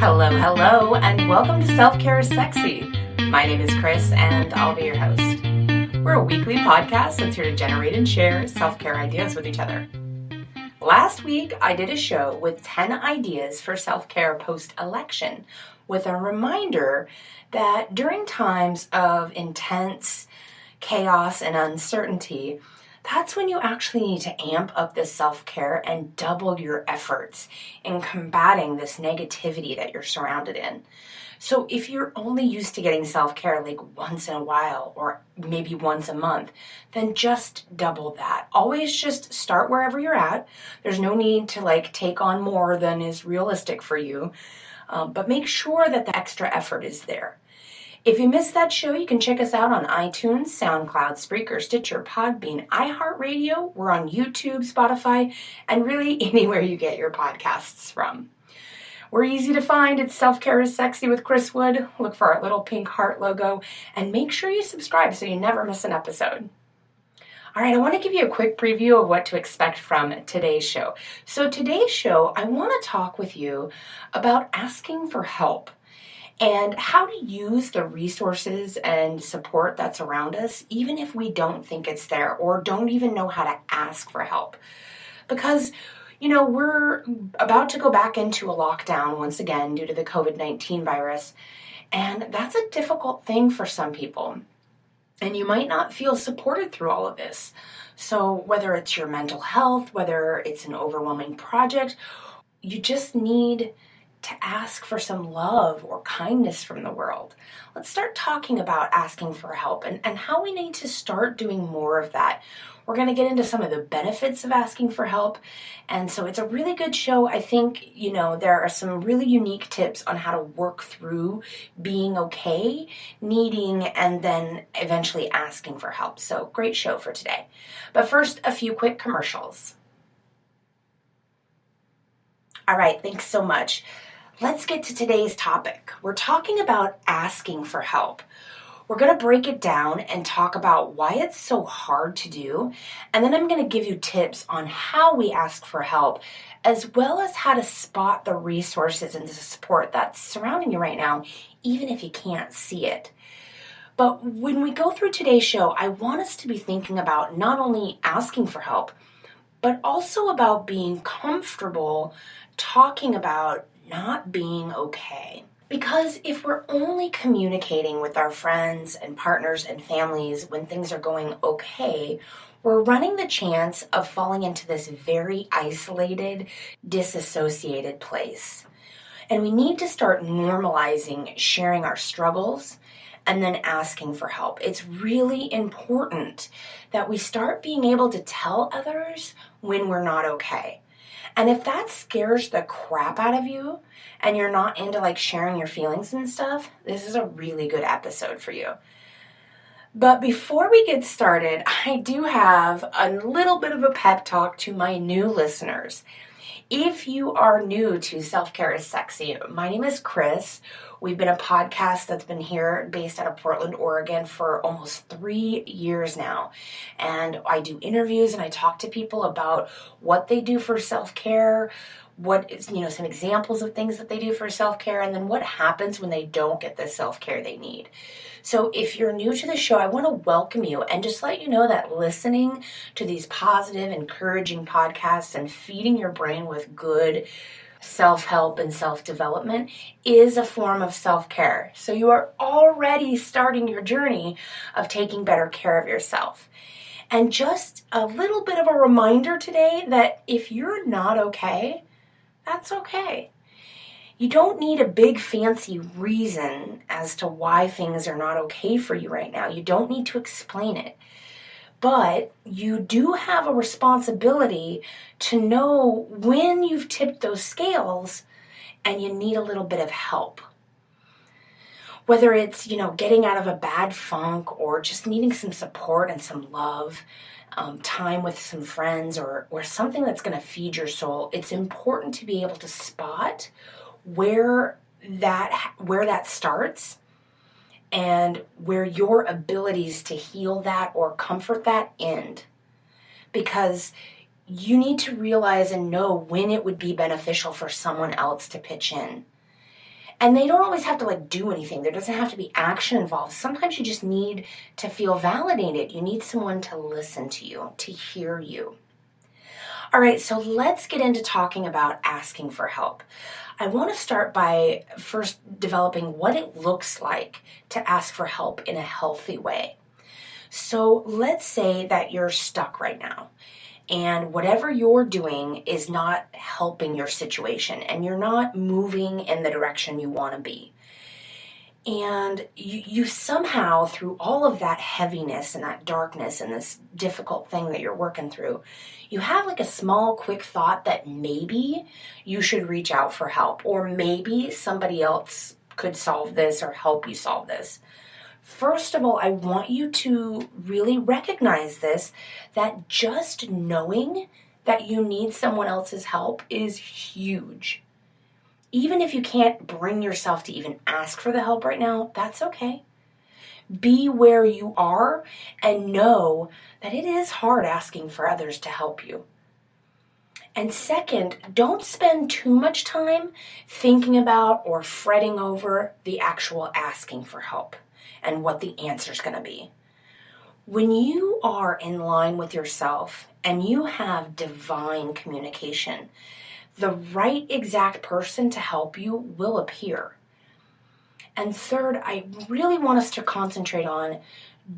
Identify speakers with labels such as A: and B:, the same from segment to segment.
A: Hello, and welcome to Self-Care is Sexy. My name is Chris, and I'll be your host. We're a weekly podcast that's here to generate and share self-care ideas with each other. Last week, I did a show with 10 ideas for self-care post-election, with a reminder that during times of intense chaos and uncertainty, that's when you actually need to amp up the self-care and double your efforts in combating this negativity that you're surrounded in. So if you're only used to getting self-care like once in a while or maybe once a month, then just double that. Always just start wherever you're at. There's no need to take on more than is realistic for you, but make sure that the extra effort is there. If you missed that show, you can check us out on iTunes, SoundCloud, Spreaker, Stitcher, Podbean, iHeartRadio. We're on YouTube, Spotify, and really anywhere you get your podcasts from. We're easy to find. It's Self-Care is Sexy with Chris Wood. Look for our little pink heart logo and make sure you subscribe so you never miss an episode. All right, I want to give you a quick preview of what to expect from today's show. So today's show, I want to talk with you about asking for help and how to use the resources and support that's around us, even if we don't think it's there or don't even know how to ask for help. Because, we're about to go back into a lockdown once again due to the COVID-19 virus, and that's a difficult thing for some people. And you might not feel supported through all of this. So whether it's your mental health, whether it's an overwhelming project, you just need to ask for some love or kindness from the world. Let's start talking about asking for help and how we need to start doing more of that. We're going to get into some of the benefits of asking for help. And so it's a really good show. I think, there are some really unique tips on how to work through being okay, needing, and then eventually asking for help. So great show for today. But first, a few quick commercials. All right, thanks so much. Let's get to today's topic. We're talking about asking for help. We're going to break it down and talk about why it's so hard to do, and then I'm going to give you tips on how we ask for help, as well as how to spot the resources and the support that's surrounding you right now, even if you can't see it. But when we go through today's show, I want us to be thinking about not only asking for help, but also about being comfortable talking about not being okay. Because if we're only communicating with our friends and partners and families when things are going okay, we're running the chance of falling into this very isolated, disassociated place. And we need to start normalizing sharing our struggles and then asking for help. It's really important that we start being able to tell others when we're not okay. And if that scares the crap out of you and you're not into sharing your feelings and stuff, this is a really good episode for you. But before we get started, I do have a little bit of a pep talk to my new listeners. If you are new to Self-Care is Sexy, my name is Chris. We've been a podcast that's been here based out of Portland, Oregon for almost 3 years now. And I do interviews and I talk to people about what they do for self-care, what is, some examples of things that they do for self-care, and then what happens when they don't get the self-care they need. So if you're new to the show, I want to welcome you and just let you know that listening to these positive, encouraging podcasts and feeding your brain with good self-help and self-development is a form of self-care. So you are already starting your journey of taking better care of yourself. And just a little bit of a reminder today that if you're not okay, that's okay. You don't need a big fancy reason as to why things are not okay for you right now. You don't need to explain it. But you do have a responsibility to know when you've tipped those scales and you need a little bit of help. Whether it's, getting out of a bad funk or just needing some support and some love, time with some friends or something that's going to feed your soul, it's important to be able to spot where that starts and where your abilities to heal that or comfort that end. Because you need to realize and know when it would be beneficial for someone else to pitch in. And they don't always have to do anything. There doesn't have to be action involved. Sometimes you just need to feel validated. You need someone to listen to you, to hear you. All right, so let's get into talking about asking for help. I want to start by first developing what it looks like to ask for help in a healthy way. So let's say that you're stuck right now and whatever you're doing is not helping your situation and you're not moving in the direction you want to be. And you somehow, through all of that heaviness and that darkness and this difficult thing that you're working through, you have a small, quick thought that maybe you should reach out for help, or maybe somebody else could solve this or help you solve this. First of all, I want you to really recognize this, that just knowing that you need someone else's help is huge. Even if you can't bring yourself to even ask for the help right now, that's okay. Be where you are and know that it is hard asking for others to help you. And second, don't spend too much time thinking about or fretting over the actual asking for help and what the answer is going to be. When you are in line with yourself and you have divine communication, the right exact person to help you will appear. And third, I really want us to concentrate on,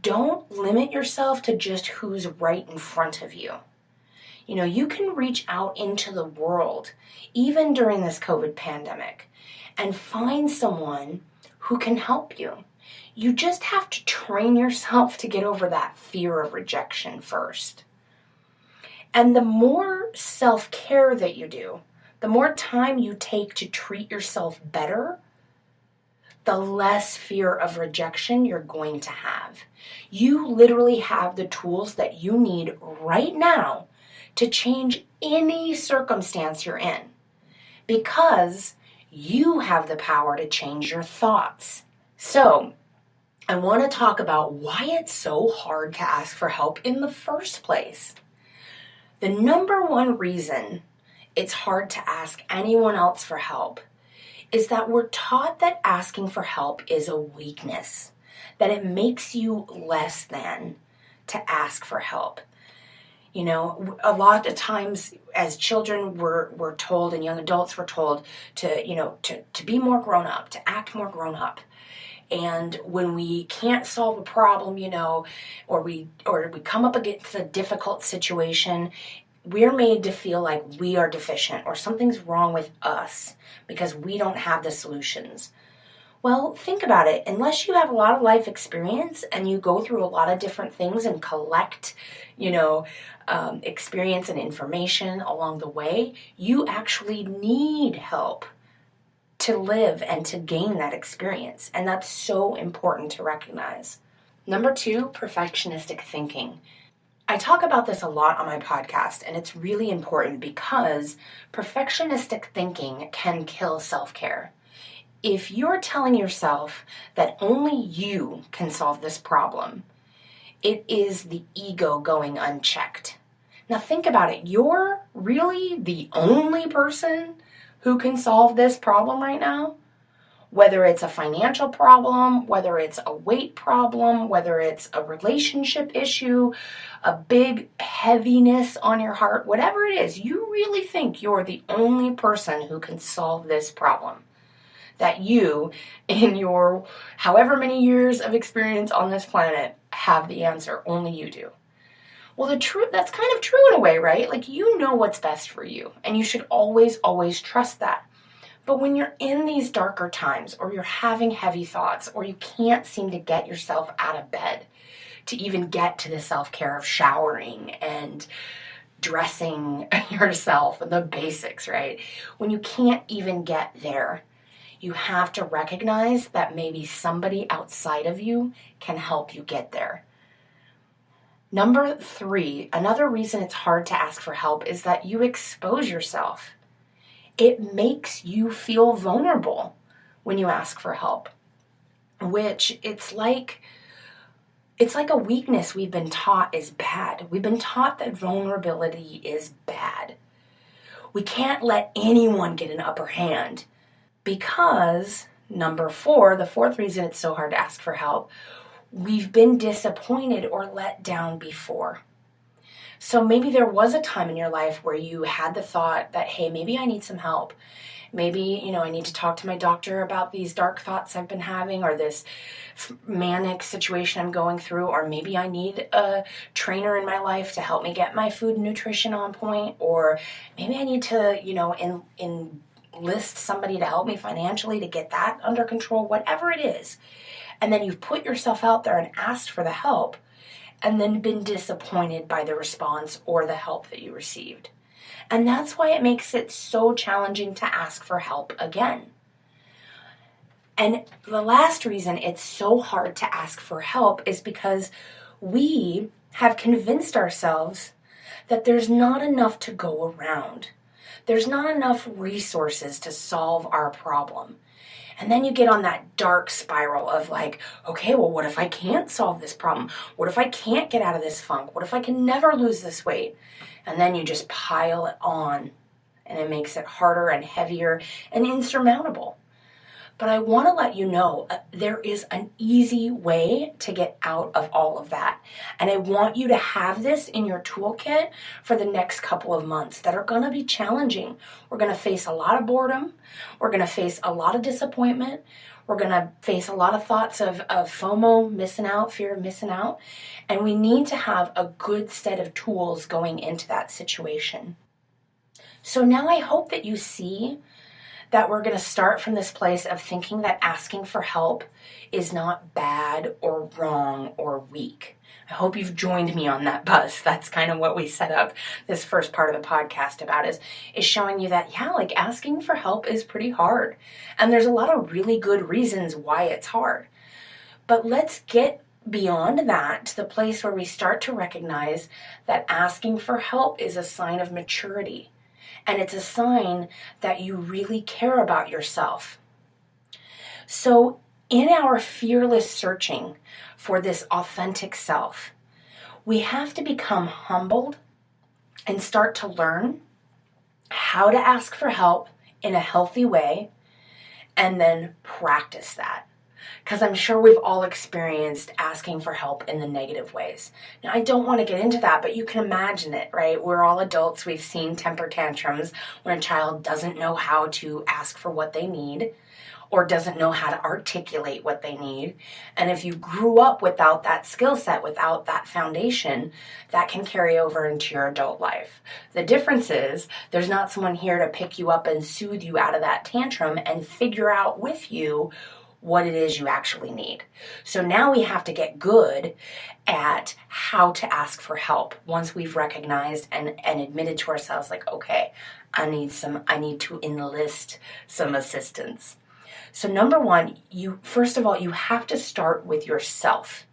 A: don't limit yourself to just who's right in front of you. You can reach out into the world, even during this COVID pandemic, and find someone who can help you. You just have to train yourself to get over that fear of rejection first. And the more self-care that you do, the more time you take to treat yourself better, the less fear of rejection you're going to have. You literally have the tools that you need right now to change any circumstance you're in, because you have the power to change your thoughts. So, I want to talk about why it's so hard to ask for help in the first place. The number one reason it's hard to ask anyone else for help is that we're taught that asking for help is a weakness, that it makes you less than to ask for help. A lot of times as children we're told, and young adults were told to be more grown up, to act more grown up. And when we can't solve a problem, or we come up against a difficult situation, we're made to feel like we are deficient or something's wrong with us because we don't have the solutions. Well, think about it. Unless you have a lot of life experience and you go through a lot of different things and collect, experience and information along the way, you actually need help to live and to gain that experience. And that's so important to recognize. Number 2, perfectionistic thinking. I talk about this a lot on my podcast, and it's really important because perfectionistic thinking can kill self-care. If you're telling yourself that only you can solve this problem, it is the ego going unchecked. Now think about it. You're really the only person who can solve this problem right now? Whether it's a financial problem, whether it's a weight problem, whether it's a relationship issue, a big heaviness on your heart, whatever it is, you really think you're the only person who can solve this problem. That you, in your however many years of experience on this planet, have the answer. Only you do. Well, that's kind of true in a way, right? You know what's best for you, and you should always, always trust that. But when you're in these darker times, or you're having heavy thoughts, or you can't seem to get yourself out of bed to even get to the self-care of showering and dressing yourself and the basics, right? When you can't even get there, you have to recognize that maybe somebody outside of you can help you get there. Number 3, another reason it's hard to ask for help is that you expose yourself. It makes you feel vulnerable when you ask for help, which it's like a weakness we've been taught is bad. We've been taught that vulnerability is bad. We can't let anyone get an upper hand because Number 4, the fourth reason it's so hard to ask for help, we've been disappointed or let down before. So maybe there was a time in your life where you had the thought that, hey, maybe I need some help. Maybe, I need to talk to my doctor about these dark thoughts I've been having, or this manic situation I'm going through, or maybe I need a trainer in my life to help me get my food and nutrition on point, or maybe I need to, enlist somebody to help me financially to get that under control, whatever it is. And then you've put yourself out there and asked for the help, and then been disappointed by the response or the help that you received. And that's why it makes it so challenging to ask for help again. And the last reason it's so hard to ask for help is because we have convinced ourselves that there's not enough to go around. There's not enough resources to solve our problem. And then you get on that dark spiral of like, okay, well, what if I can't solve this problem? What if I can't get out of this funk? What if I can never lose this weight? And then you just pile it on, and it makes it harder and heavier and insurmountable. But I want to let you know there is an easy way to get out of all of that. And I want you to have this in your toolkit for the next couple of months that are going to be challenging. We're going to face a lot of boredom. We're going to face a lot of disappointment. We're going to face a lot of thoughts of FOMO, missing out, fear of missing out. And we need to have a good set of tools going into that situation. So now I hope that you see that we're going to start from this place of thinking that asking for help is not bad or wrong or weak. I hope you've joined me on that bus. That's kind of what we set up this first part of the podcast about is showing you that, asking for help is pretty hard. And there's a lot of really good reasons why it's hard. But let's get beyond that to the place where we start to recognize that asking for help is a sign of maturity. And it's a sign that you really care about yourself. So in our fearless searching for this authentic self, we have to become humbled and start to learn how to ask for help in a healthy way and then practice that. Because I'm sure we've all experienced asking for help in the negative ways. Now, I don't want to get into that, but you can imagine it, right? We're all adults. We've seen temper tantrums when a child doesn't know how to ask for what they need or doesn't know how to articulate what they need. And if you grew up without that skill set, without that foundation, that can carry over into your adult life. The difference is there's not someone here to pick you up and soothe you out of that tantrum and figure out with you what it is you actually need. So now we have to get good at how to ask for help once we've recognized and admitted to ourselves, like, okay, I need to enlist some assistance. So number one, first of all, you have to start with yourself.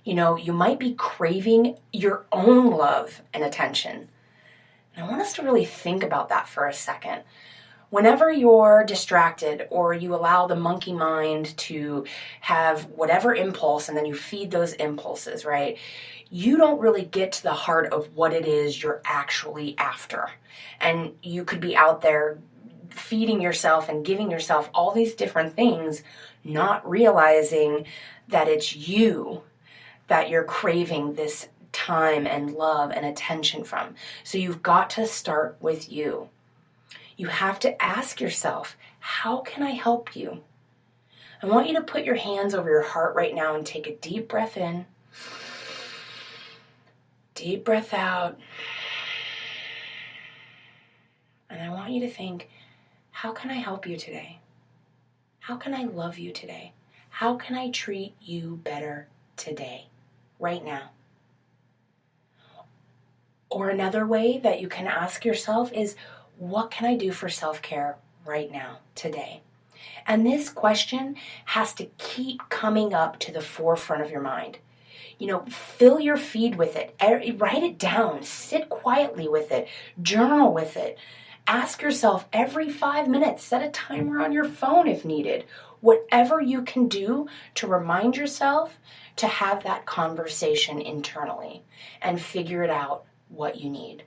A: You might be craving your own love and attention. And I want us to really think about that for a second. Whenever you're distracted or you allow the monkey mind to have whatever impulse and then you feed those impulses, right? You don't really get to the heart of what it is you're actually after. And you could be out there feeding yourself and giving yourself all these different things, not realizing that it's you that you're craving this time and love and attention from. So you've got to start with you. You have to ask yourself, how can I help you? I want you to put your hands over your heart right now and take a deep breath in, deep breath out. And I want you to think, how can I help you today? How can I love you today? How can I treat you better today, right now? Or another way that you can ask yourself is, what can I do for self-care right now, today? And this question has to keep coming up to the forefront of your mind. Fill your feed with it. Write it down. Sit quietly with it. Journal with it. Ask yourself every 5 minutes. Set a timer on your phone if needed. Whatever you can do to remind yourself to have that conversation internally and figure it out what you need.